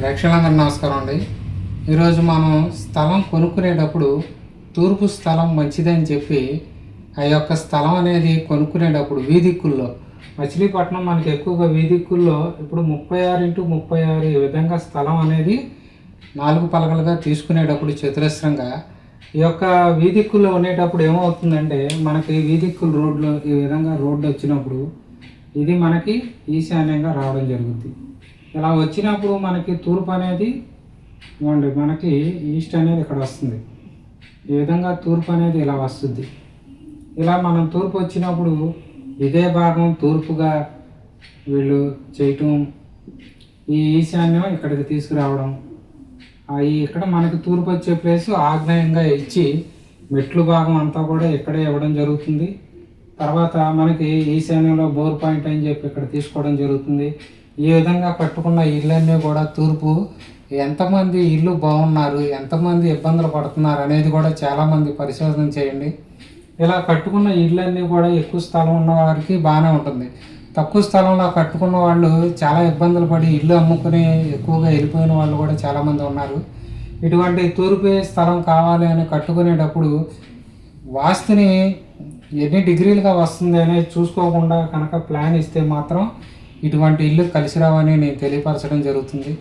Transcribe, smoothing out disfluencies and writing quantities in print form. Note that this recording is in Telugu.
ప్రేక్షకులందరూ నమస్కారం అండి. ఈరోజు మనం స్థలం కొనుక్కునేటప్పుడు తూర్పు స్థలం మంచిదని చెప్పి ఆ యొక్క స్థలం అనేది కొనుక్కునేటప్పుడు వీధిక్కుల్లో మచిలీపట్నం మనకి ఎక్కువగా వీధిక్కుల్లో ఇప్పుడు 36x36 ఈ విధంగా స్థలం అనేది 4 పలకలుగా తీసుకునేటప్పుడు చతురస్రంగా ఈ యొక్క వీధిక్కుల్లో ఉండేటప్పుడు ఏమవుతుందంటే మనకి వీధిక్కులు రోడ్లు ఈ విధంగా రోడ్డు వచ్చినప్పుడు ఇది మనకి ఈశాన్యంగా రావడం జరుగుతుంది. ఇలా వచ్చినప్పుడు మనకి తూర్పు అనేది ఇవ్వండి, మనకి ఈస్ట్ అనేది ఇక్కడ వస్తుంది. ఈ విధంగా తూర్పు అనేది ఇలా వస్తుంది. ఇలా మనం తూర్పు వచ్చినప్పుడు ఇదే భాగం తూర్పుగా వీళ్ళు చేయటం, ఈ ఈశాన్యం ఇక్కడికి తీసుకురావడం, ఇక్కడ మనకి తూర్పు వచ్చే ప్లేస్ ఆగ్నేయంగా ఇచ్చి మెట్లు భాగం అంతా కూడా ఇక్కడే ఇవ్వడం జరుగుతుంది. తర్వాత మనకి ఈశాన్యంలో బోర్ పాయింట్ అని చెప్పి ఇక్కడ తీసుకోవడం జరుగుతుంది. ఈ విధంగా కట్టుకున్న ఇళ్ళన్నీ కూడా తూర్పు ఎంతమంది ఇల్లు బాగున్నారు, ఎంతమంది ఇబ్బందులు పడుతున్నారు అనేది కూడా చాలామంది పరిశోధన చేయండి. ఇలా కట్టుకున్న ఇళ్ళన్నీ కూడా ఎక్కువ స్థలం ఉన్న వారికి బాగానే ఉంటుంది. తక్కువ స్థలంలో కట్టుకున్న వాళ్ళు చాలా ఇబ్బందులు పడి ఇల్లు అమ్ముకుని ఎక్కువగా వెళ్ళిపోయిన వాళ్ళు కూడా చాలామంది ఉన్నారు. ఇటువంటి తూర్పు స్థలం కావాలి అని కట్టుకునేటప్పుడు వాస్తుని ఎన్ని డిగ్రీలుగా వస్తుంది అనేది చూసుకోకుండా కనుక ప్లాన్ ఇస్తే మాత్రం ఇటువంటి ఇల్లు కలిసి రావని నేను తెలియపరచడం జరుగుతుంది.